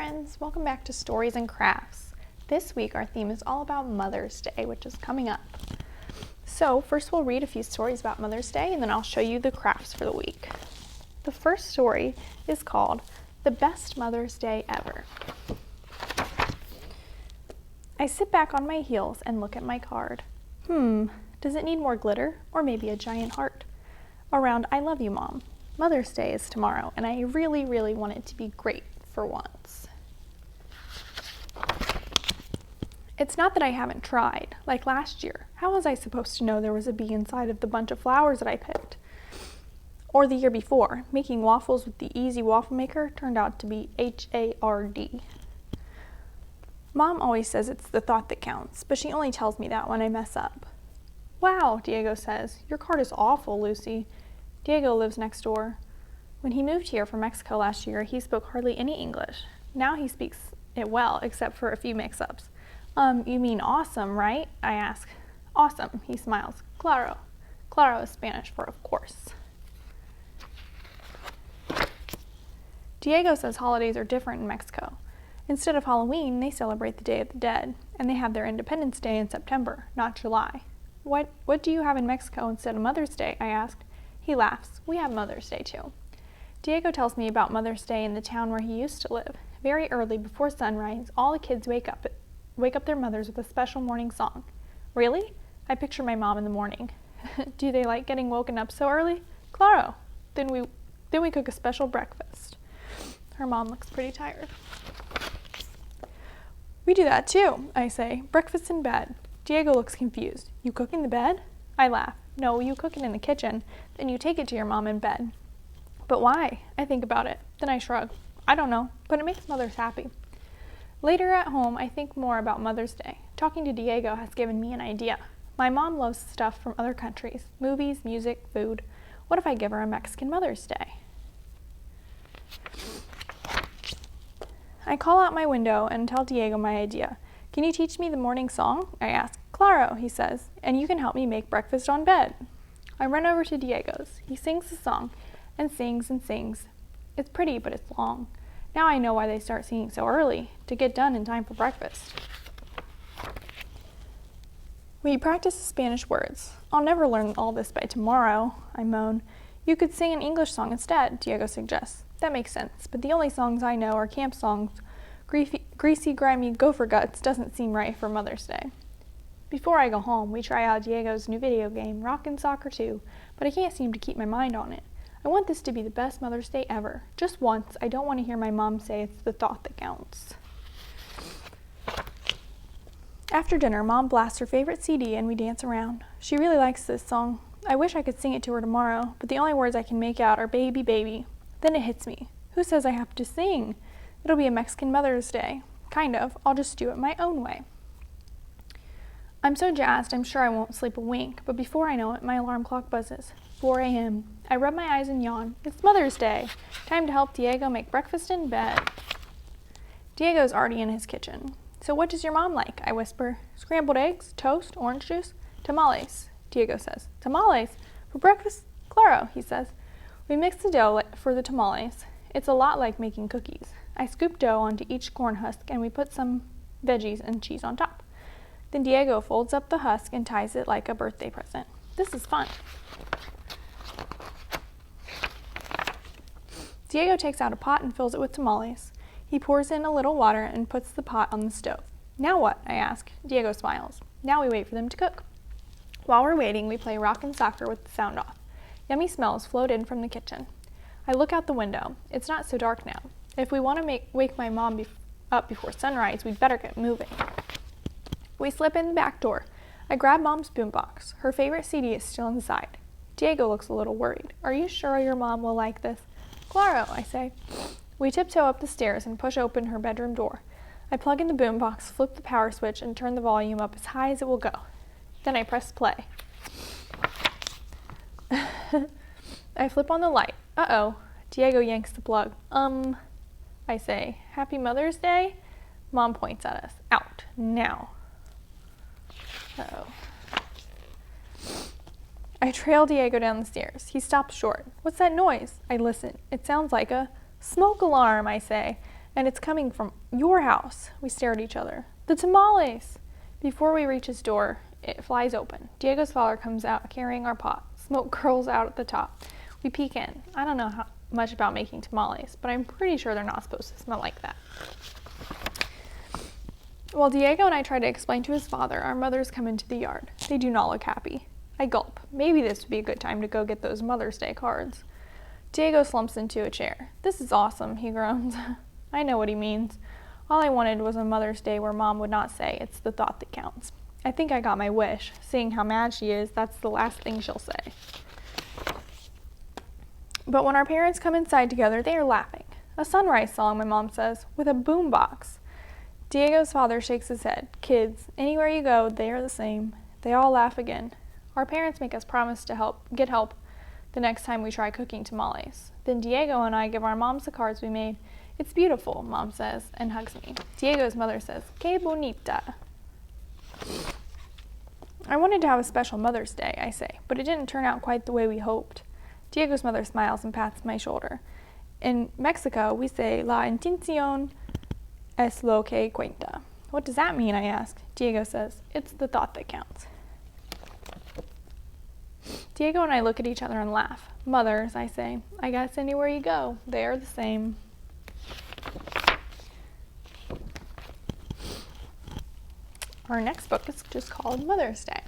friends, welcome back to Stories and Crafts. This week our theme is all about Mother's Day, which is coming up. So first we'll read a few stories about Mother's Day and then I'll show you the crafts for the week. The first story is called The Best Mother's Day Ever. I sit back on my heels and look at my card. Does it need more glitter or maybe a giant heart? Around I love you, Mom. Mother's Day is tomorrow and I really want it to be great for once. It's not that I haven't tried, like last year. How was I supposed to know there was a bee inside of the bunch of flowers that I picked? Or the year before, making waffles with the easy waffle maker turned out to be HARD. Mom always says it's the thought that counts, but she only tells me that when I mess up. Wow, Diego says, your card is awful, Lucy. Diego lives next door. When he moved here from Mexico last year, he spoke hardly any English. Now he speaks it well, except for a few mix-ups. You mean awesome, right? I ask. Awesome, he smiles. Claro. Claro is Spanish for of course. Diego says holidays are different in Mexico. Instead of Halloween, they celebrate the Day of the Dead, and they have their Independence Day in September, not July. What do you have in Mexico instead of Mother's Day? I asked. He laughs. We have Mother's Day too. Diego tells me about Mother's Day in the town where he used to live. Very early before sunrise, all the kids wake up their mothers with a special morning song. Really? I picture my mom in the morning. Do they like getting woken up so early? Claro. Then we cook a special breakfast. Her mom looks pretty tired. We do that too, I say. Breakfast in bed. Diego looks confused. You cook in the bed? I laugh. No, you cook it in the kitchen, then you take it to your mom in bed. But why? I think about it. Then I shrug. I don't know, but it makes mothers happy. Later at home, I think more about Mother's Day. Talking to Diego has given me an idea. My mom loves stuff from other countries, movies, music, food. What if I give her a Mexican Mother's Day? I call out my window and tell Diego my idea. Can you teach me the morning song? I ask. Claro, he says, and you can help me make breakfast on bed. I run over to Diego's. He sings the song and sings and sings. It's pretty, but it's long. Now I know why they start singing so early, to get done in time for breakfast. We practice the Spanish words. I'll never learn all this by tomorrow, I moan. You could sing an English song instead, Diego suggests. That makes sense, but the only songs I know are camp songs. Greasy, grimy gopher guts doesn't seem right for Mother's Day. Before I go home, we try out Diego's new video game, Rockin' Soccer 2, but I can't seem to keep my mind on it. I want this to be the best Mother's Day ever. Just once, I don't want to hear my mom say it's the thought that counts. After dinner, Mom blasts her favorite CD and we dance around. She really likes this song. I wish I could sing it to her tomorrow, but the only words I can make out are baby, baby. Then it hits me. Who says I have to sing? It'll be a Mexican Mother's Day. Kind of. I'll just do it my own way. I'm so jazzed I'm sure I won't sleep a wink, but before I know it, my alarm clock buzzes. 4 a.m. I rub my eyes and yawn. It's Mother's Day. Time to help Diego make breakfast in bed. Diego's already in his kitchen. So what does your mom like? I whisper. Scrambled eggs, toast, orange juice, tamales, Diego says. Tamales? For breakfast? Claro, he says. We mix the dough for the tamales. It's a lot like making cookies. I scoop dough onto each corn husk and we put some veggies and cheese on top. Then Diego folds up the husk and ties it like a birthday present. This is fun. Diego takes out a pot and fills it with tamales. He pours in a little water and puts the pot on the stove. Now what? I ask. Diego smiles. Now we wait for them to cook. While we're waiting, we play Rockin' Soccer with the sound off. Yummy smells float in from the kitchen. I look out the window. It's not so dark now. If we want to wake my mom up before sunrise, we'd better get moving. We slip in the back door. I grab Mom's boombox. Her favorite CD is still inside. Diego looks a little worried. Are you sure your mom will like this? Claro, I say. We tiptoe up the stairs and push open her bedroom door. I plug in the boombox, flip the power switch, and turn the volume up as high as it will go. Then I press play. I flip on the light. Uh-oh. Diego yanks the plug. I say, Happy Mother's Day? Mom points at us. Out. Now. Uh-oh. I trail Diego down the stairs. He stops short. What's that noise? I listen. It sounds like a smoke alarm, I say. and it's coming from your house. We stare at each other. The tamales! Before we reach his door, it flies open. Diego's father comes out carrying our pot. Smoke curls out at the top. We peek in. I don't know much about making tamales, but I'm pretty sure they're not supposed to smell like that. While Diego and I try to explain to his father, our mothers come into the yard. They do not look happy. I gulp. Maybe this would be a good time to go get those Mother's Day cards. Diego slumps into a chair. This is awesome, he groans. I know what he means. All I wanted was a Mother's Day where Mom would not say, it's the thought that counts. I think I got my wish. Seeing how mad she is, that's the last thing she'll say. But when our parents come inside together, they are laughing. A sunrise song, my mom says, with a boombox. Diego's father shakes his head. Kids, anywhere you go, they are the same. They all laugh again. Our parents make us promise to get help the next time we try cooking tamales. Then Diego and I give our moms the cards we made. It's beautiful, Mom says, and hugs me. Diego's mother says, Que bonita. I wanted to have a special Mother's Day, I say, but it didn't turn out quite the way we hoped. Diego's mother smiles and pats my shoulder. In Mexico, we say, La intención es lo que cuenta. What does that mean, I ask. Diego says, it's the thought that counts. Diego and I look at each other and laugh. Mothers, I say, I guess anywhere you go, they are the same. Our next book is just called Mother's Day.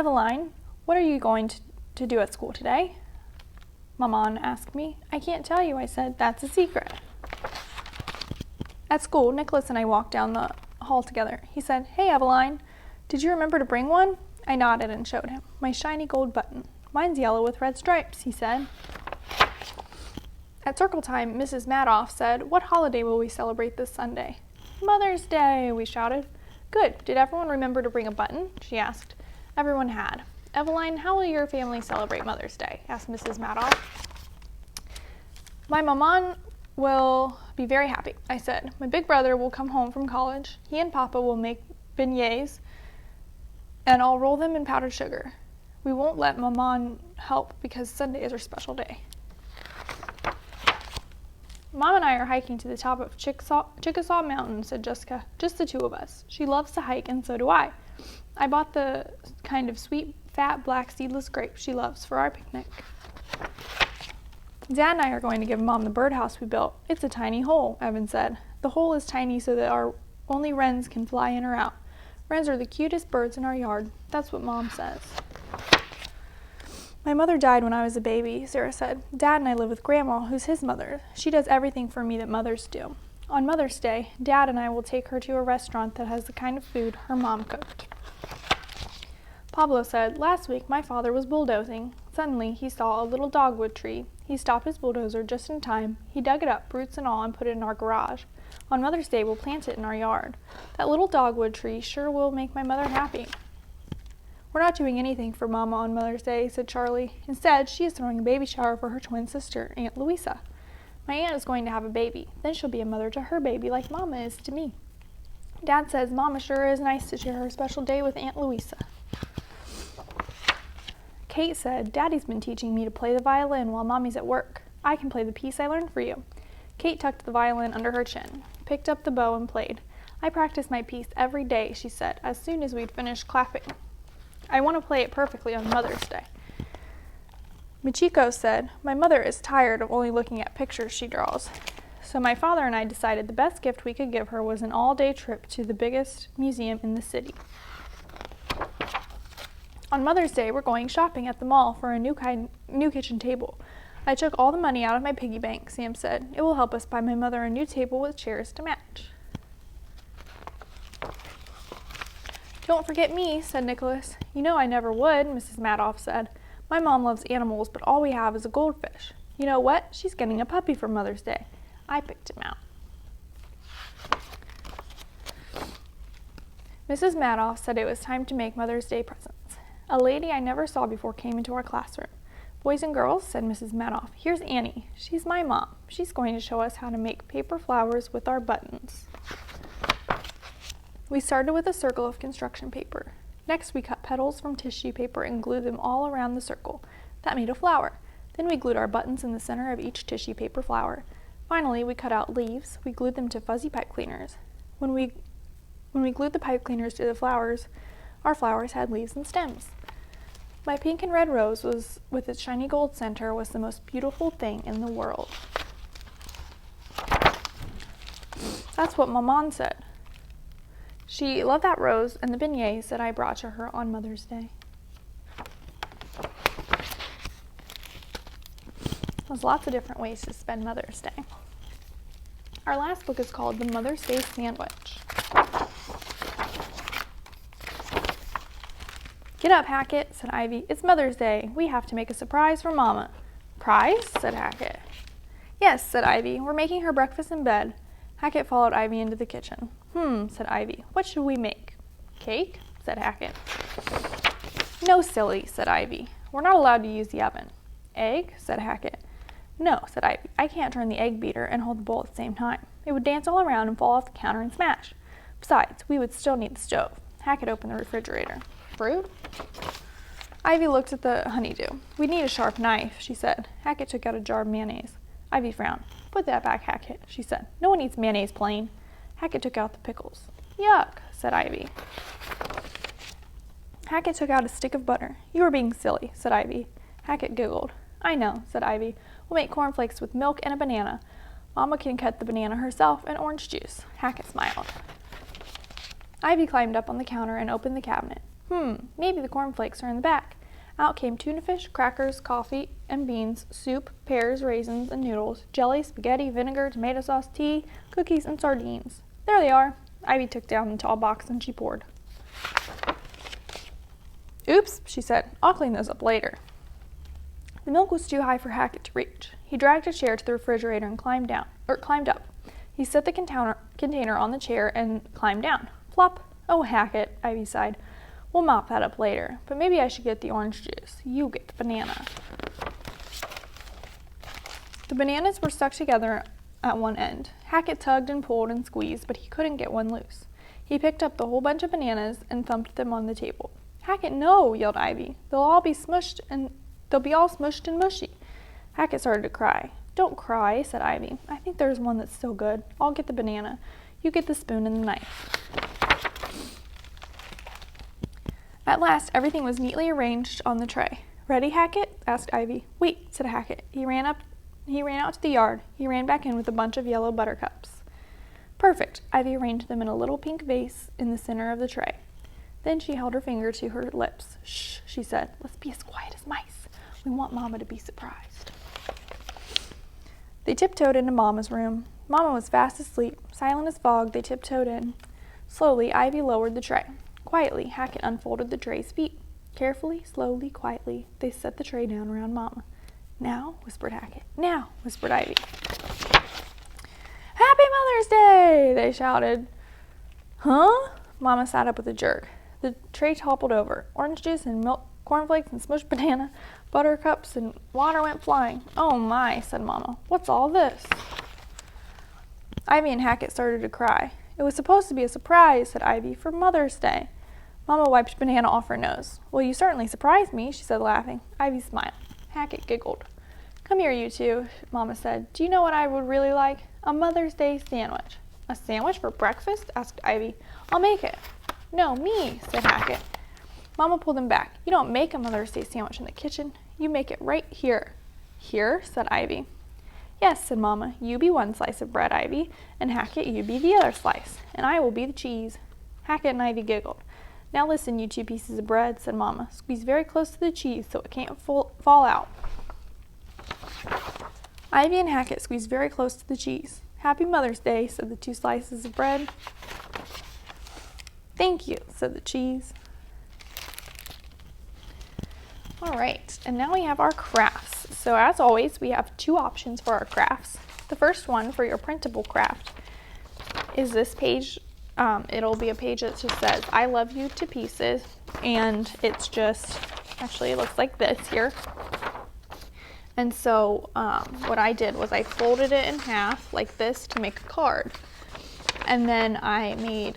Eveline, what are you going to do at school today? Maman asked me. I can't tell you, I said. That's a secret. At school, Nicholas and I walked down the hall together. He said, Hey, Eveline, did you remember to bring one? I nodded and showed him. My shiny gold button. Mine's yellow with red stripes, he said. At circle time, Mrs. Madoff said, What holiday will we celebrate this Sunday? Mother's Day, we shouted. Good. Did everyone remember to bring a button? She asked. Everyone had. Eveline, how will your family celebrate Mother's Day? Asked Mrs. Madoff. My maman will be very happy, I said. My big brother will come home from college. He and Papa will make beignets, and I'll roll them in powdered sugar. We won't let Maman help because Sunday is her special day. Mom and I are hiking to the top of Chickasaw Mountain, said Jessica. Just the two of us. She loves to hike, and so do I. I bought the kind of sweet, fat, black, seedless grapes she loves for our picnic. Dad and I are going to give Mom the birdhouse we built. It's a tiny hole, Evan said. The hole is tiny so that our only wrens can fly in or out. Wrens are the cutest birds in our yard. That's what Mom says. My mother died when I was a baby, Sarah said. Dad and I live with Grandma, who's his mother. She does everything for me that mothers do. On Mother's Day, Dad and I will take her to a restaurant that has the kind of food her mom cooked. Pablo said, Last week my father was bulldozing. Suddenly he saw a little dogwood tree. He stopped his bulldozer just in time. He dug it up, roots and all, and put it in our garage. On Mother's Day we'll plant it in our yard. That little dogwood tree sure will make my mother happy. We're not doing anything for Mama on Mother's Day, said Charlie. Instead, she is throwing a baby shower for her twin sister, Aunt Louisa. My aunt is going to have a baby. Then she'll be a mother to her baby like Mama is to me. Dad says Mama sure is nice to share her special day with Aunt Louisa. Kate said, Daddy's been teaching me to play the violin while Mommy's at work. I can play the piece I learned for you. Kate tucked the violin under her chin, picked up the bow and played. I practice my piece every day, she said, as soon as we'd finished clapping. I want to play it perfectly on Mother's Day. Michiko said, My mother is tired of only looking at pictures she draws. So my father and I decided the best gift we could give her was an all-day trip to the biggest museum in the city. On Mother's Day, we're going shopping at the mall for a new kitchen table. I took all the money out of my piggy bank, Sam said. It will help us buy my mother a new table with chairs to match. Don't forget me, said Nicholas. You know I never would, Mrs. Madoff said. My mom loves animals, but all we have is a goldfish. You know what? She's getting a puppy for Mother's Day. I picked him out. Mrs. Madoff said it was time to make Mother's Day presents. A lady I never saw before came into our classroom. Boys and girls, said Mrs. Madoff, here's Annie. She's my mom. She's going to show us how to make paper flowers with our buttons. We started with a circle of construction paper. Next, we cut petals from tissue paper and glued them all around the circle. That made a flower. Then we glued our buttons in the center of each tissue paper flower. Finally, we cut out leaves. We glued them to fuzzy pipe cleaners. When we glued the pipe cleaners to the flowers, our flowers had leaves and stems. My pink and red rose with its shiny gold center was the most beautiful thing in the world. That's what Maman said. She loved that rose and the beignets that I brought to her on Mother's Day. There's lots of different ways to spend Mother's Day. Our last book is called The Mother's Day Sandwich. Get up, Hackett, said Ivy. It's Mother's Day. We have to make a surprise for Mama. Prize? Said Hackett. Yes, said Ivy. We're making her breakfast in bed. Hackett followed Ivy into the kitchen. Said Ivy. What should we make? Cake? Said Hackett. No, silly, said Ivy. We're not allowed to use the oven. Egg? Said Hackett. No, said Ivy. I can't turn the egg beater and hold the bowl at the same time. It would dance all around and fall off the counter and smash. Besides, we would still need the stove. Hackett opened the refrigerator. Fruit? Ivy looked at the honeydew. We need a sharp knife, she said. Hackett took out a jar of mayonnaise. Ivy frowned. Put that back, Hackett, she said. No one eats mayonnaise plain. Hackett took out the pickles. Yuck, said Ivy. Hackett took out a stick of butter. You are being silly, said Ivy. Hackett giggled. I know, said Ivy. We'll make cornflakes with milk and a banana. Mama can cut the banana herself and orange juice. Hackett smiled. Ivy climbed up on the counter and opened the cabinet. Maybe the cornflakes are in the back. Out came tuna fish, crackers, coffee and beans, soup, pears, raisins, and noodles, jelly, spaghetti, vinegar, tomato sauce, tea, cookies, and sardines. There they are. Ivy took down the tall box and she poured. Oops, she said. I'll clean those up later. The milk was too high for Hackett to reach. He dragged a chair to the refrigerator and climbed up. He set the container on the chair and climbed down. Flop. Oh, Hackett, Ivy sighed. We'll mop that up later, but maybe I should get the orange juice. You get the banana. The bananas were stuck together at one end. Hackett tugged and pulled and squeezed, but he couldn't get one loose. He picked up the whole bunch of bananas and thumped them on the table. Hackett, no, yelled Ivy. They'll all be smushed and mushy. Hackett started to cry. Don't cry, said Ivy. I think there's one that's still good. I'll get the banana. You get the spoon and the knife. At last, everything was neatly arranged on the tray. Ready, Hackett? Asked Ivy. Wait, said Hackett. He ran out to the yard. He ran back in with a bunch of yellow buttercups. Perfect. Ivy arranged them in a little pink vase in the center of the tray. Then she held her finger to her lips. Shh, she said. Let's be as quiet as mice. We want Mama to be surprised. They tiptoed into Mama's room. Mama was fast asleep. Silent as fog, they tiptoed in. Slowly, Ivy lowered the tray. Quietly, Hackett unfolded the tray's feet. Carefully, slowly, quietly, they set the tray down around Mama. Now, whispered Hackett. Now, whispered Ivy. Happy Mother's Day, they shouted. Huh? Mama sat up with a jerk. The tray toppled over. Orange juice and milk, cornflakes and smushed banana, buttercups and water went flying. Oh my, said Mama. What's all this? Ivy and Hackett started to cry. It was supposed to be a surprise, said Ivy, for Mother's Day. Mama wiped banana off her nose. Well, you certainly surprised me, she said, laughing. Ivy smiled. Hackett giggled. Come here, you two, Mama said. Do you know what I would really like? A Mother's Day sandwich. A sandwich for breakfast? Asked Ivy. I'll make it. No, me, said Hackett. Mama pulled him back. You don't make a Mother's Day sandwich in the kitchen. You make it right here. Here, said Ivy. Yes, said Mama. You be one slice of bread, Ivy, and Hackett, you be the other slice, and I will be the cheese. Hackett and Ivy giggled. Now listen, you two pieces of bread, said Mama. Squeeze very close to the cheese so it can't fall out. Ivy and Hackett squeezed very close to the cheese. Happy Mother's Day, said the two slices of bread. Thank you, said the cheese. All right, and now we have our crafts. So as always, we have two options for our crafts. The first one for your printable craft is this page. It'll be a page that just says, I love you to pieces. And it's just, actually it looks like this here. And so what I did was I folded it in half like this to make a card. And then I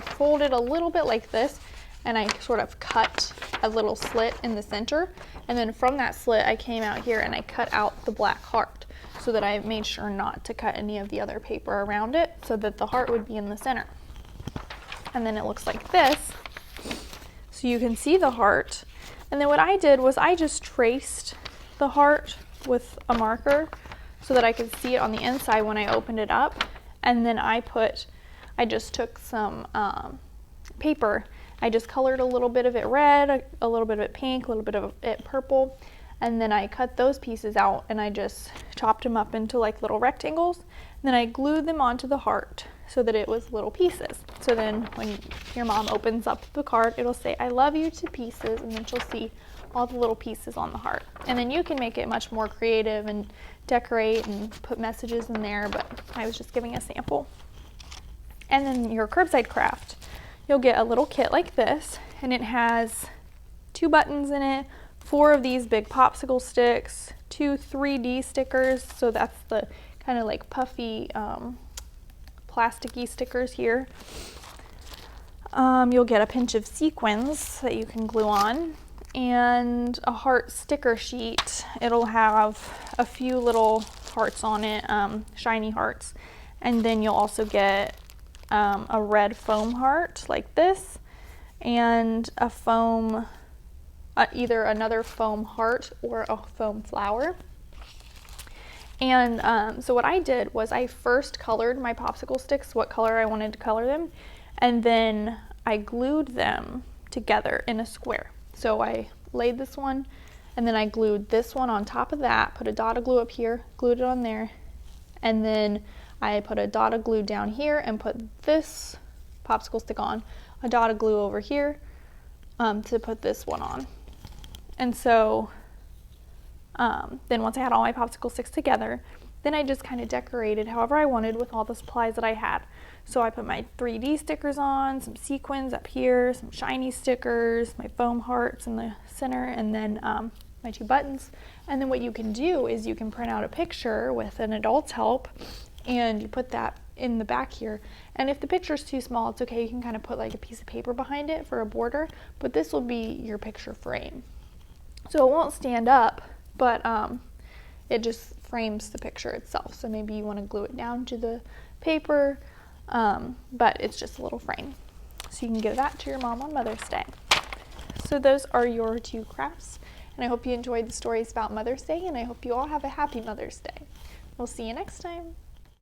folded a little bit like this and I sort of cut a little slit in the center, and then from that slit I came out here and I cut out the black heart so that I made sure not to cut any of the other paper around it so that the heart would be in the center. And then it looks like this, so you can see the heart. And then what I did was I just traced the heart with a marker so that I could see it on the inside when I opened it up. And then I just took some paper. I just colored a little bit of it red, a little bit of it pink, a little bit of it purple, and then I cut those pieces out and I just chopped them up into like little rectangles. And then I glued them onto the heart so that it was little pieces. So then when your mom opens up the card, it'll say, "I love you" to pieces, and then she'll see all the little pieces on the heart. And then you can make it much more creative and decorate and put messages in there, but I was just giving a sample. And then your curbside craft, you'll get a little kit like this, and it has 2 buttons in it, 4 of these big popsicle sticks, 2 3D stickers, so that's the kind of like puffy plasticky stickers here. You'll get a pinch of sequins that you can glue on, and a heart sticker sheet. It'll have a few little hearts on it, shiny hearts, and then you'll also get a red foam heart like this, and a foam, either another foam heart or a foam flower. And so what I did was I first colored my popsicle sticks what color I wanted to color them, and then I glued them together in a square. So I laid this one, and then I glued this one on top of that, put a dot of glue up here, glued it on there, and then I put a dot of glue down here and put this popsicle stick on, a dot of glue over here to put this one on. And so then once I had all my popsicle sticks together, then I just kind of decorated however I wanted with all the supplies that I had. So I put my 3D stickers on, some sequins up here, some shiny stickers, my foam hearts in the center, and then my 2 buttons. And then what you can do is you can print out a picture with an adult's help, and you put that in the back here. And if the picture's too small, it's okay. You can kind of put like a piece of paper behind it for a border, but this will be your picture frame. So it won't stand up, but it just frames the picture itself. So maybe you want to glue it down to the paper, but it's just a little frame. So you can give that to your mom on Mother's Day. So those are your 2 crafts, and I hope you enjoyed the stories about Mother's Day, and I hope you all have a happy Mother's Day. We'll see you next time.